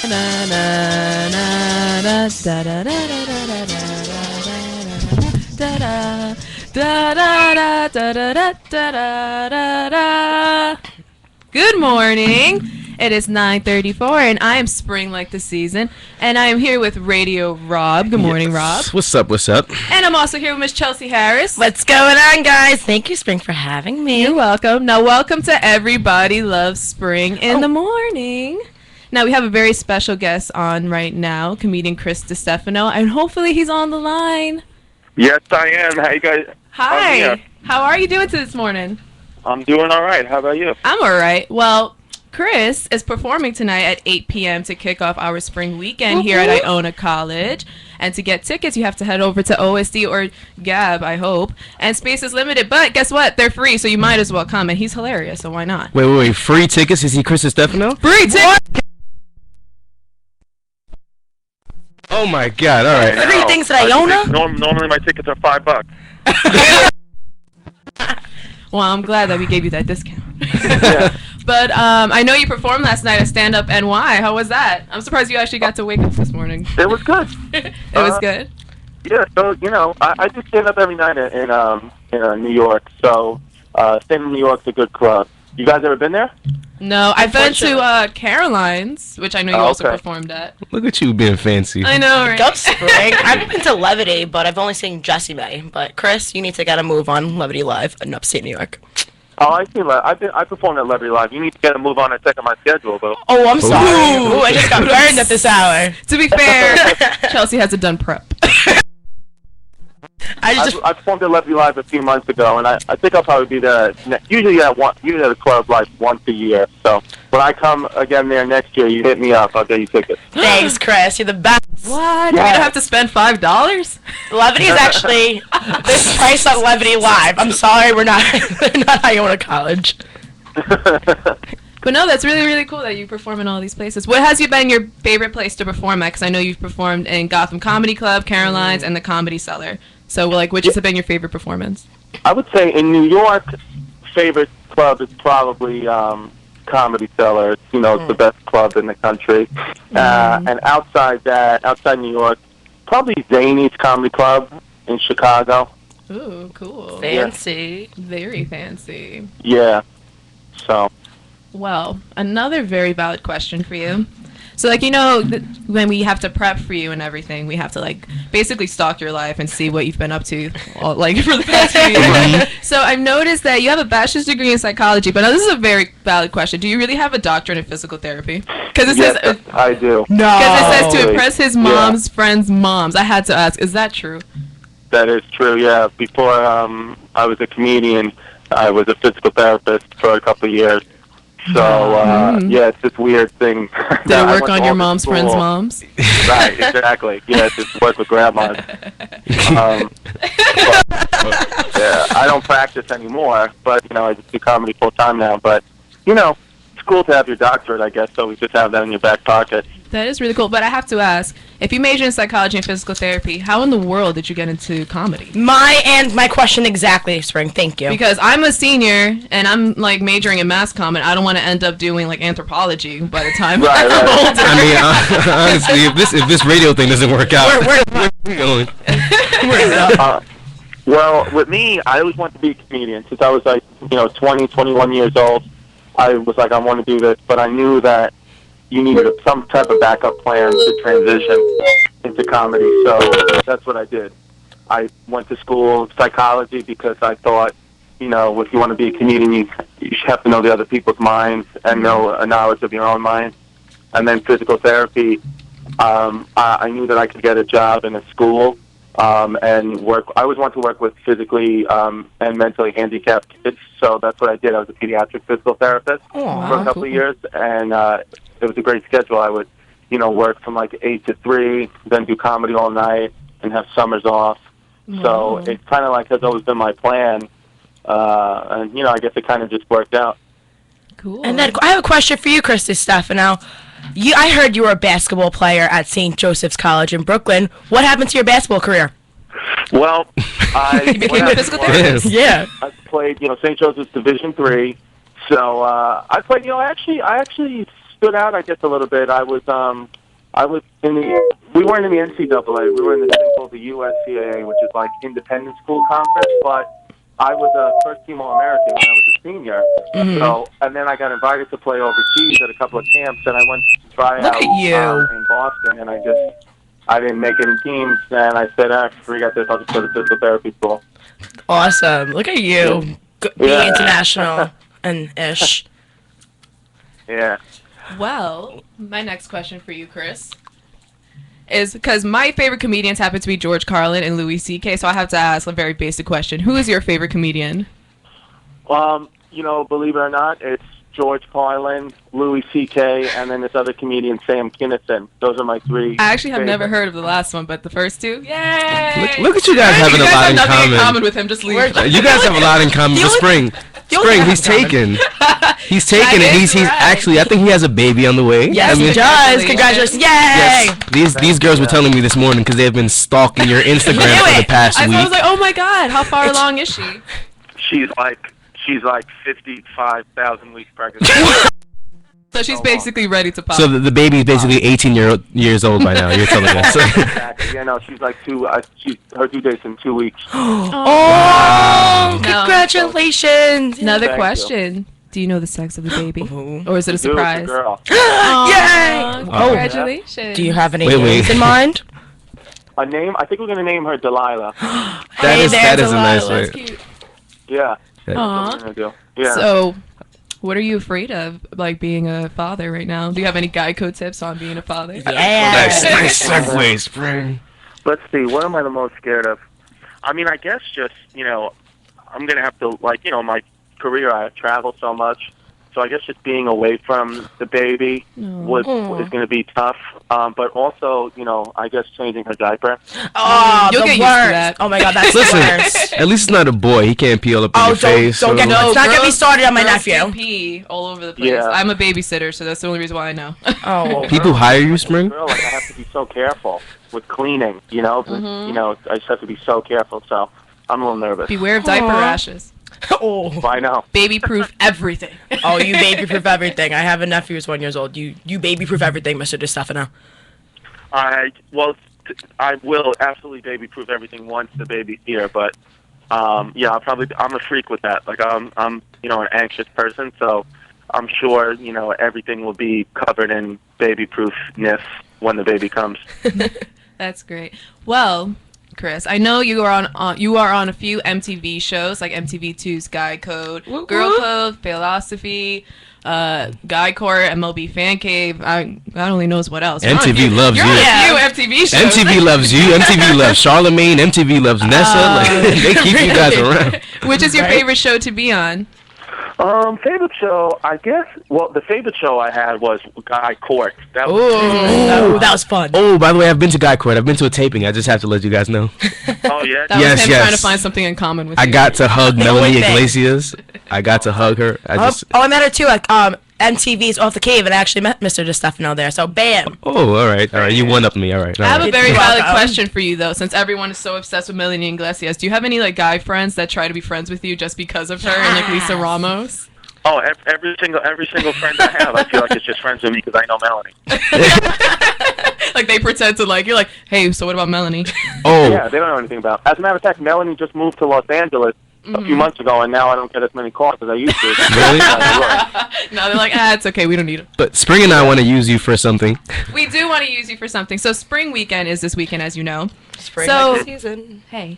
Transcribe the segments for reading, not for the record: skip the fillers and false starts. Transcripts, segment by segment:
Na, na, na, na, da, da, da, da, da, da, da, da, da, da, da, da, da, da, da. Good morning. It is 9:34, and I am spring like the season, and I am here with Radio Rob. Good morning, Rob. What's up? What's up? And I'm also here with Miss Chelsea Harris. What's going on, guys? Thank you, Spring, for having me. You're welcome. Now, welcome to Everybody Loves Spring in the morning. Now, we have a very special guest on right now, comedian Chris DiStefano, and hopefully he's on the line. Yes, I am. How you guys? Hi. How are you doing this morning? I'm doing all right. How about you? I'm all right. Well, Chris is performing tonight at 8 p.m. to kick off our spring weekend here at Iona College. And to get tickets, you have to head over to OSD or Gab, I hope. And space is limited, but guess what? They're free, so you might as well come. And he's hilarious, so why not? Wait. Free tickets? Is he Chris Stefano? Free tickets! Oh my God! All right. Free things at Iona? Normally my tickets are $5. Well, I'm glad that we gave you that discount. Yeah. But I know you performed last night at Stand Up NY. How was that? I'm surprised you actually got to wake up this morning. It was good. It was good. Yeah. So I do stand up every night in New York. So Stand Up New York's a good club. You guys ever been there? No, I've been to Caroline's, which I know you also okay. performed at. Look at you being fancy. I know, right? Go Spring. I've been to Levity, but I've only seen Jessie May. But Chris, you need to get a move on Levity Live in upstate New York. Oh, I see. I performed at Levity Live. You need to get a move on and check on my schedule, though. Oh, I'm sorry. Ooh. Ooh, I just got burned at this hour. To be fair, Chelsea has a done prep. I performed at Levity Live a few months ago, and I think I'll probably be there. Usually at the club like once a year. So when I come again there next year, you hit me up. I'll get you tickets. Thanks, Chris. You're the best. What? You don't have to spend $5? Levity is actually this price on Levity Live. I'm sorry, we're not Iona College. But no, that's really, really cool that you perform in all these places. What has been your favorite place to perform at? Because I know you've performed in Gotham Comedy Club, Caroline's, and the Comedy Cellar. So, which has been your favorite performance? I would say in New York, favorite club is probably Comedy Cellar. It's, it's the best club in the country. And outside New York, probably Zany's Comedy Club in Chicago. Ooh, cool. Fancy. Very fancy. Yeah. So. Well, another very valid question for you. So, when we have to prep for you and everything, we have to, basically stalk your life and see what you've been up to, for the past few years. So, I've noticed that you have a bachelor's degree in psychology, but now this is a very valid question. Do you really have a doctorate in physical therapy? Because it Yes, says... I do. No. Because it says to impress his mom's friends' moms. I had to ask, is that true? That is true, yeah. Before I was a comedian, I was a physical therapist for a couple of years. So, yeah, it's this weird thing. Did it work on your mom's friends' moms? Right, exactly. Yeah, just work with grandmas. Yeah, I don't practice anymore, but, I just do comedy full-time now. But, it's cool to have your doctorate, I guess, so we just have that in your back pocket. That is really cool. But I have to ask, if you major in psychology and physical therapy, how in the world did you get into comedy? My question exactly, Spring. Thank you. Because I'm a senior, and I'm, majoring in mass comm, and I don't want to end up doing, anthropology by the time Right. I'm older. I mean, honestly, if this radio thing doesn't work out, we're going. Well, with me, I always wanted to be a comedian. Since I was, 20, 21 years old, I was like, I want to do this, but I knew that you needed some type of backup plan to transition into comedy, so that's what I did. I went to school psychology because I thought, if you want to be a comedian, you should have to know the other people's minds and know a knowledge of your own mind. And then physical therapy, I knew that I could get a job in a school and work. I always wanted to work with physically and mentally handicapped kids, so that's what I did. I was a pediatric physical therapist for a couple of years, and it was a great schedule. I would, work from 8 to 3, then do comedy all night, and have summers off. So it's kind of has always been my plan, and I guess it kind of just worked out. Cool. And then I have a question for you, Chris DiStefano. I heard you were a basketball player at St. Joseph's College in Brooklyn. What happened to your basketball career? Well, You became a physical therapist? Yeah. I played, St. Joseph's Division III. So I played, I actually stood out, I guess, a little bit. I was in the. We weren't in the NCAA. We were in this thing called the USCAA, which is like independent school conference. But I was a first-team All-American when I was a senior. So, and then I got invited to play overseas at a couple of camps, and I went to try Look out at you. In Boston, and I didn't make any teams, and I said, forget this. I'll just go to physical therapy school. Awesome. Look at you. Being Yeah. international and ish. Yeah. Well, my next question for you, Chris, is because my favorite comedians happen to be George Carlin and Louis C.K., so I have to ask a very basic question. Who is your favorite comedian? Believe it or not, it's George Carlin, Louis C.K., and then this other comedian, Sam Kinison. Those are my three. I actually have favorites. never heard of the last one, but the first two, yay! Look at you guys having you a guys lot have in nothing in common. common with him. Just leave. You guys have a lot in common. But Spring, he's taken. He's taken, That and is he's right. actually. I think he has a baby on the way. Yes, I mean, he does. Congratulations. Yay! Yes, these girls were telling me this morning because they have been stalking your Instagram for the past I week. was like, oh my god, how far along is she? She's like 55,000 weeks pregnant. So she's basically ready to pop. So the baby's basically 18 years old by now. You're telling us. Exactly. Yeah, no, she's like her due date's in 2 weeks. Oh, No. congratulations. Another Thank question. Do you know the sex of the baby? Or is it a Dude, surprise? it's a girl. Aw, Yay! Congratulations. Do you have any Wait. names in mind? A name? I think we're gonna name her Delilah. That is there's a nice Delilah. way. That's cute. Yeah. Yeah. That's what Aw. we're gonna do. Yeah. So, what are you afraid of, like being a father right now? Do you have any Geico tips on being a father? Yeah. Nice segue, Spring. Let's see. What am I the most scared of? I mean, I guess just I'm gonna have to my career. I travel so much, so I guess just being away from the baby is gonna be tough. But also, I guess changing her diaper. Oh, You'll the get used to worst. that. Oh my god, that's Listen, the worst. at least it's not a boy. He can't peel up in Oh, your face. don't get so- no. Let's not get me girls- started on my girls do nephew. pee all over the place. Yeah. I'm a babysitter, so that's the only reason why I know. Oh. People hire you, Spring? Girl, I have to be so careful with cleaning. I just have to be so careful. So I'm a little nervous. Beware of diaper Aw. rashes. Oh. I know. Baby-proof everything. Oh, you baby-proof everything. I have a nephew who's 1 year old. You baby-proof everything, Mr. DeStefano. I will absolutely baby-proof everything once the baby's here, but I'm a freak with that. Like I'm an anxious person, so I'm sure everything will be covered in baby-proofness when the baby comes. That's great. Well, Chris, I know you are on a few MTV shows like MTV2's Guy Code, Girl Code, Philosophy, Guy Court, MLB Fan Cave. God only knows what else. MTV loves You're you. on a few MTV shows. MTV loves you. MTV loves Charlemagne. MTV loves Nessa. They keep you guys around. Which is your favorite show to be on? Favorite show, I guess. Well, the favorite show I had was Guy Court. That was Oh, that was fun. Oh, by the way, I've been to Guy Court. I've been to a taping. I just have to let you guys know. Oh yeah. That Yes, was him yes. trying to find something in common with I you. got to hug Melanie thing. Iglesias. I got to hug her. I met her too at MTV's Off the Cave, and I actually met Mr. DeStefano there. So bam. Oh, all right. You one up me. All right. I have a very You're valid welcome. question for you, though, since everyone is so obsessed with Melanie Iglesias. Do you have any guy friends that try to be friends with you just because of her, and like Lisa Ramos? Oh, every single friend I have, I feel like it's just friends with me because I know Melanie. Like they pretend to you're like, hey, so what about Melanie? Oh, Yeah, they don't know anything about. As a matter of fact, Melanie just moved to Los Angeles a few months ago, and now I don't get as many calls as I used to. Really? No, they're like, it's okay, we don't need it. but Spring and I want to use you for something. We do want to use you for something. So spring weekend is this weekend, as you know. Spring So- season. Hey.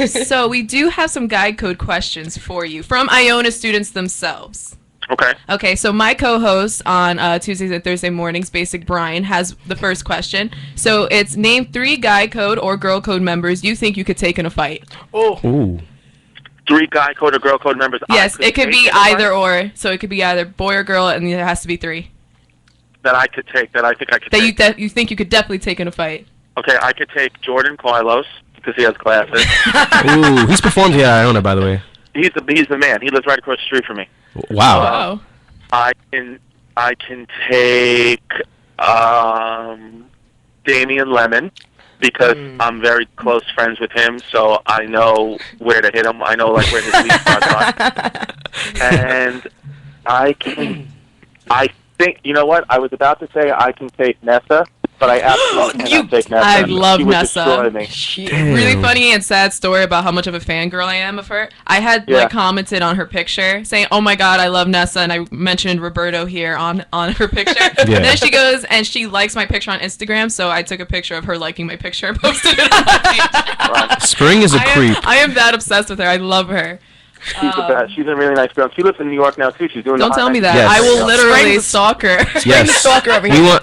So we do have some guide code questions for you from Iona students themselves. Okay. Okay, so my co-host on Tuesdays and Thursday mornings, Basic Brian, has the first question. So it's name 3 guy code or girl code members you think you could take in a fight. Ooh. 3 Guy Code or Girl Code members. Yes, it could be take in a fight either or. So it could be either boy or girl, and there has to be 3 that I could take. That I think I could that take. you think you could definitely take in a fight. Okay, I could take Jordan Carlos because he has glasses. Ooh. He's performed here at Iona, by the way. He's the man. He lives right across the street from me. Wow. Oh. I can take Damian Lemon because I'm very close friends with him, so I know where to hit him. I know where his weak spots are. And I think, you know what? I was about to say I can take Nessa, but I absolutely cannot take Nessa. I love she would Nessa. destroy me. Really funny and sad story about how much of a fangirl I am of her. I had Yeah. like commented on her picture saying, "Oh my god, I love Nessa," and I mentioned Roberto here on her picture. Yeah. Then she goes and she likes my picture on Instagram, so I took a picture of her liking my picture and posted it on my page. Spring is a creep. I am that obsessed with her. I love her. She's the best. She's a really nice girl. She lives in New York now too. She's doing. Don't the tell me that. Yes. I will literally Spring's- stalk her. Yes. stalker over We here.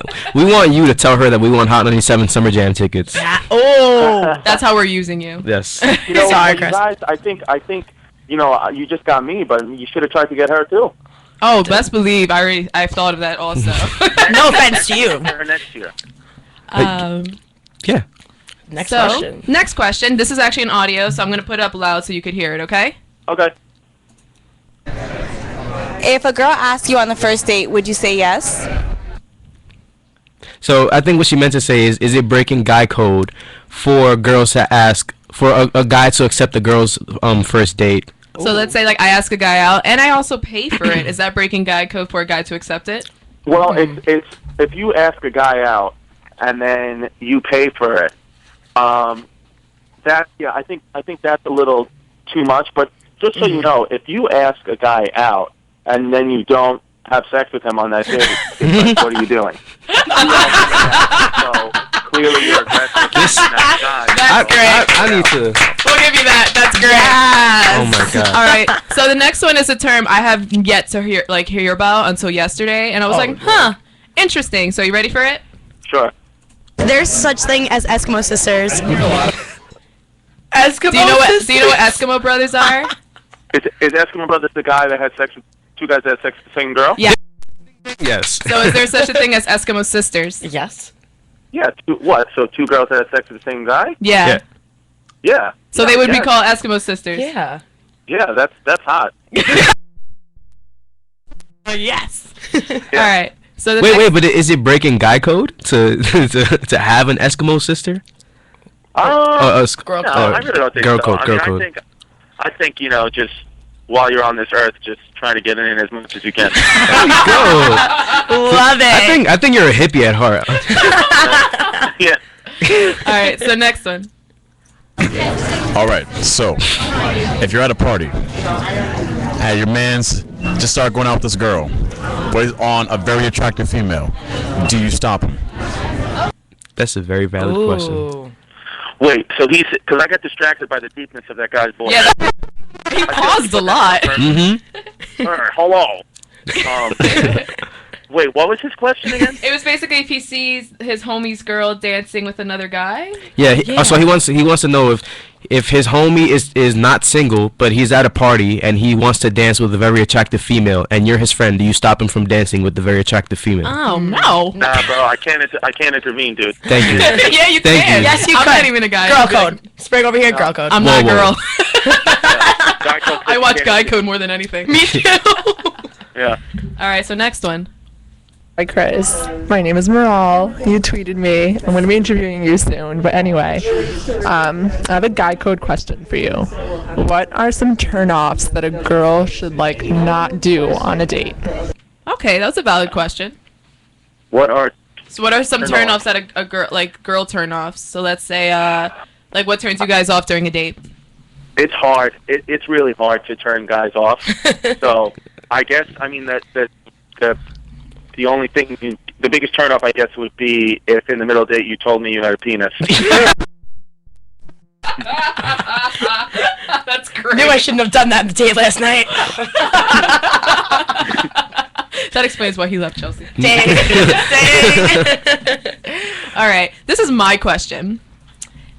want you to tell her that we want Hot 97 Summer Jam tickets. Oh. That's how we're using you. Yes. You know, Sorry, you Chris. guys. I think. You know, you just got me, but you should have tried to get her too. Oh, best believe I've thought of that also. No offense to you. Her next year. Yeah. Next So, question. next question. This is actually an audio, so I'm going to put it up loud so you could hear it, okay? Okay. If a girl asks you on the first date, would you say yes? So I think what she meant to say is it breaking guy code for girls to ask for a guy to accept a girl's first date? So let's say like I ask a guy out and I also pay for it. Is that breaking guy code for a guy to accept it? Well, it's if you ask a guy out and then you pay for it, I think that's a little too much. But just so you know, if you ask a guy out and then you don't have sex with him on that date, it's like, what are you doing? So clearly you're aggressive. This- That's great. I need to. We'll give you that. That's great. Oh my god. All right. So the next one is a term I have yet to hear about until yesterday, and I was like, huh, interesting. So you ready for it? Sure. There's such thing as Eskimo sisters. Eskimo Do you know what Eskimo brothers are? Is Eskimo Brothers the guy that had sex with two guys that had sex with the same girl? Yeah. Yes. So is there such a thing as Eskimo sisters? Yes. Yeah. What? So two girls that had sex with the same guy? Yeah. Yeah. Yeah. So Yeah, they would be yes. called Eskimo sisters. Yeah. Yeah, that's hot. Yes. All right. So the Wait, next, but is it breaking guy code to to have an Eskimo sister? Girl No, code. I really don't think Girl so. code, I girl mean, code. I think just while you're on this earth, just trying to get in as much as you can. Go. Love it. I think you're a hippie at heart. Yeah. all right. So next one. All right, so if you're at a party and your man's just started going out with this girl, but he's on a very attractive female, do you stop him? That's a very valid question. Ooh. Wait, so because I got distracted by the deepness of that guy's voice. Yeah. He paused a lot. Mm-hmm. All right, hello. Wait, what was his question again? It was basically if he sees his homie's girl dancing with another guy. Yeah. So he wants to know if his homie is not single, but he's at a party and he wants to dance with a very attractive female, and you're his friend. Do you stop him from dancing with the very attractive female? Oh no. Nah, bro, I can't intervene, dude. Thank you. Yeah, you Thank can. you. Yes, you I'm could. not even a guy. Girl I'm big. code. Spring over here, girl code. I'm Whoa, not a whoa. girl. Guy I watch can't Guy intervene. Code more than anything. Me too. Yeah. All right. So next one. Hi, Chris. My name is Maral. You tweeted me. I'm going to be interviewing you soon. But anyway, I have a guy code question for you. What are some turnoffs that a girl should not do on a date? Okay, that was a valid question. What are So what are some Turn-offs. turnoffs that a girl girl turnoffs? So let's say what turns you guys off during a date? It's hard. It's really hard to turn guys off. So I guess the only thing, the biggest turn off, I guess, would be if in the middle of the date you told me you had a penis. That's great. Knew I shouldn't have done that on the date last night. That explains why he left Chelsea. Dang. All right, this is my question.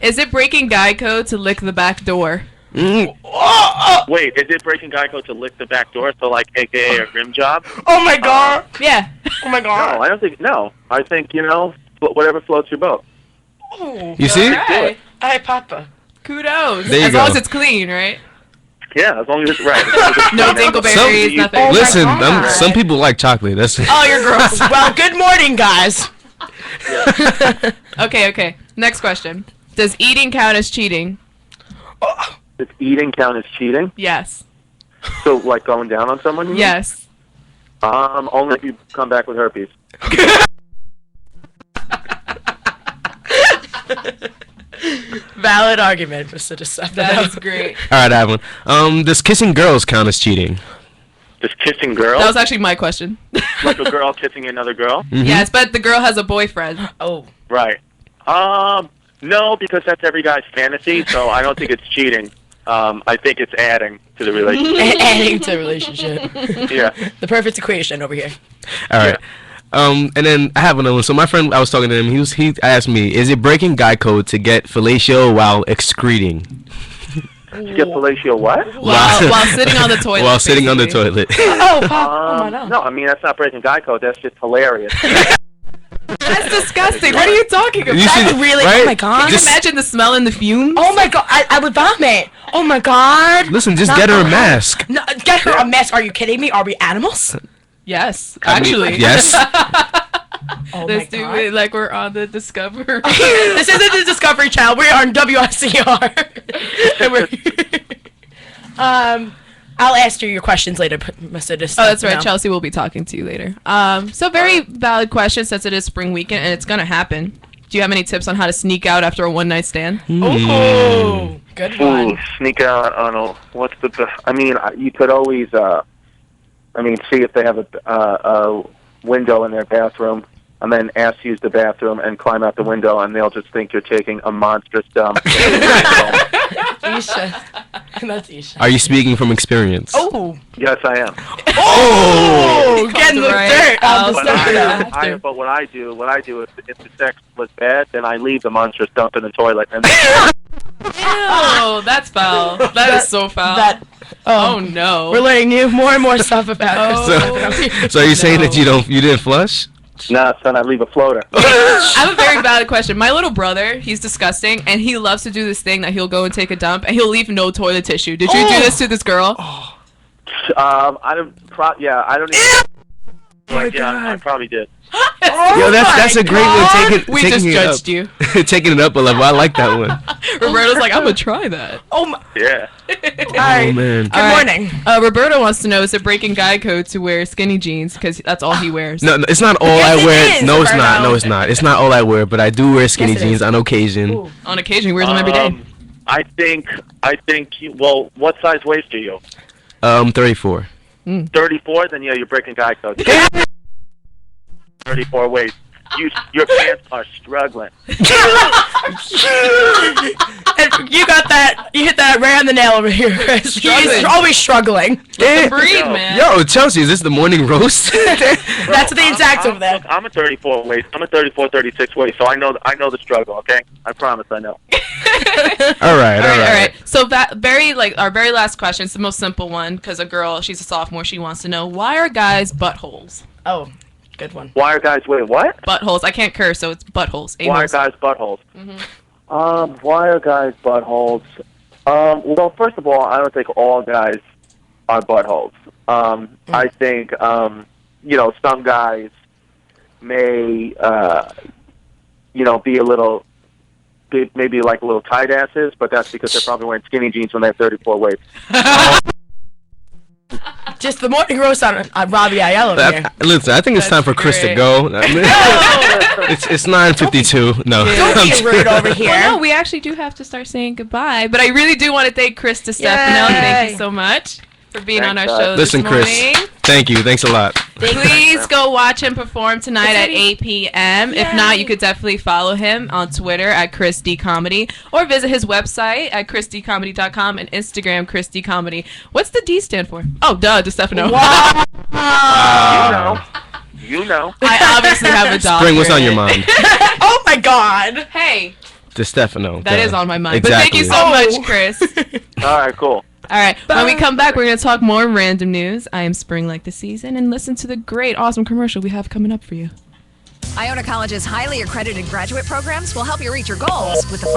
Is it breaking guy code to lick the back door? Wait, is it breaking guy code to lick the back door? So like, AKA a rim job? Oh my god. Yeah. Oh my No, god. I don't think. No, I think whatever floats your boat. You see? Alright. Hi, Papa. Kudos. There you as long go. as it's clean, right? Yeah, as long as it's right. As long as it's No clean. dingleberries, nothing. Oh my Listen, God. some people like chocolate. That's Oh, you're gross. Well, good morning, guys. Okay. Next question. Does eating count as cheating? Does eating count as cheating? Yes. So like going down on someone? you mean? Yes. Only if you come back with herpes. Valid argument, Mr. DeStefano. That is great. All right, I have one. Does kissing girls count as cheating? Just kissing girls? That was actually my question. Like a girl kissing another girl? Mhm. Yes, but the girl has a boyfriend. Oh. Right. No, because that's every guy's fantasy, so I don't think it's cheating. I think it's adding to the relationship. Adding to the relationship. Yeah. The perfect equation over here. All right. And then I have another one. So my friend, I was talking to him. He asked me, is it breaking guy code to get fellatio while excreting? To get fellatio what? While sitting on the toilet. While sitting on the basically. toilet. Oh, wow. Oh, my God. No, I mean, that's not breaking guy code. That's just hilarious. That's disgusting. What are you talking about? You That's should- really, right? oh my God. Can you Just- imagine the smell and the fumes? Oh my God, I would vomit. Oh my God. Listen, just Not get her a allowed. mask. No, get her a mask. Are you kidding me? Are we animals? Yes, I mean, actually. yes. Oh Let's my do God. it like we're on the Discovery. This isn't the Discovery Channel. We are on WICR. And we're- I'll ask you your questions later, Mr. DeStefano. Oh, that's right. Chelsea will be talking to you later. So very valid question since it is spring weekend and it's gonna happen. Do you have any tips on how to sneak out after a one-night stand? Oh, good Ooh, one. sneak out on a, what's the best? I mean, you could always, see if they have a window in their bathroom, and then ask to use the bathroom and climb out the window, and they'll just think you're taking a monstrous dump. Isha. That's Isha. Are you speaking from experience? Oh. Yes, I am. Oh, getting the Right dirt on out the the stuff. But what I do, if the sex was bad, then I leave the monstrous dump in the toilet. And Ew, that's foul. That is so foul. That. Oh no. We're learning more and more stuff about Oh. Chris. So are you saying that you didn't flush? nah, son, I leave a floater. I have a very valid question. My little brother, he's disgusting, and he loves to do this thing that he'll go and take a dump, and he'll leave no toilet tissue. Did you do this to this girl? I don't. I don't even. Like, yeah, I probably did. Yo, that's a great one. We taking just it judged up. you. Taking it up a level. I like that one. Roberto's like, I'm gonna try that. Oh my. Yeah. All right. Oh man. Good All right. morning. Roberto wants to know, is it breaking guy code to wear skinny jeans because that's all he wears? No, it's not all Yes, I it wear. is, No, it's not. Roberto. No, it's not. It's not all I wear, but I do wear skinny Yes, it jeans is. on occasion. Ooh. On occasion, he wears them every day. I think. Well, what size waist are you? 34. 34. Then yeah, you're breaking guy code. 34 waist. Your pants are struggling. And you got that. You hit that right on the nail over here, Chris. He's Struggling. always struggling. Breathe, Yo. man. Yo, Chelsea, is this the morning roast? That's the exact over there. Look, I'm a 34 waist. I'm a 34, 36 waist. So I know the struggle. Okay, I promise I know. all right. All right. So that our very last question. It's the most simple one because a girl, she's a sophomore. She wants to know, why are guys buttholes? Oh, good one. Why are guys wait? What? Buttholes. I can't curse, so it's buttholes. Why are A-holes. guys buttholes? Why are guys buttholes? Well, first of all, I don't think all guys are buttholes. I think some guys may be a little. Maybe like a little tight asses, but that's because they're probably wearing skinny jeans when they have 34 waist. Just the morning roast on Robbie Ayala over here. Listen, I think it's time for Chris to great. go. I mean, it's 9:52. No. Don't be rude over here. Well, no, we actually do have to start saying goodbye, but I really do want to thank Chris DeStefano. Thank Yay. you so much for being on our Thanks, show Listen, this Chris. morning. Thank you. Thanks a lot. Please go watch him perform tonight at 8 p.m. If not, Yay. you could definitely follow him on Twitter at Chris D Comedy or visit his website at chrisdcomedy.com and Instagram Chris D Comedy. What's the D stand for? Oh, duh, DeStefano. You know. I obviously have a doctor. Spring, what's on your mind? Oh my God. Hey, DeStefano. that is on my mind. Exactly. But thank you so much, Chris. All right, cool. All right. When we come back, we're going to talk more random news. I am Spring Like the Season, and listen to the great, awesome commercial we have coming up for you. Iona College's highly accredited graduate programs will help you reach your goals with the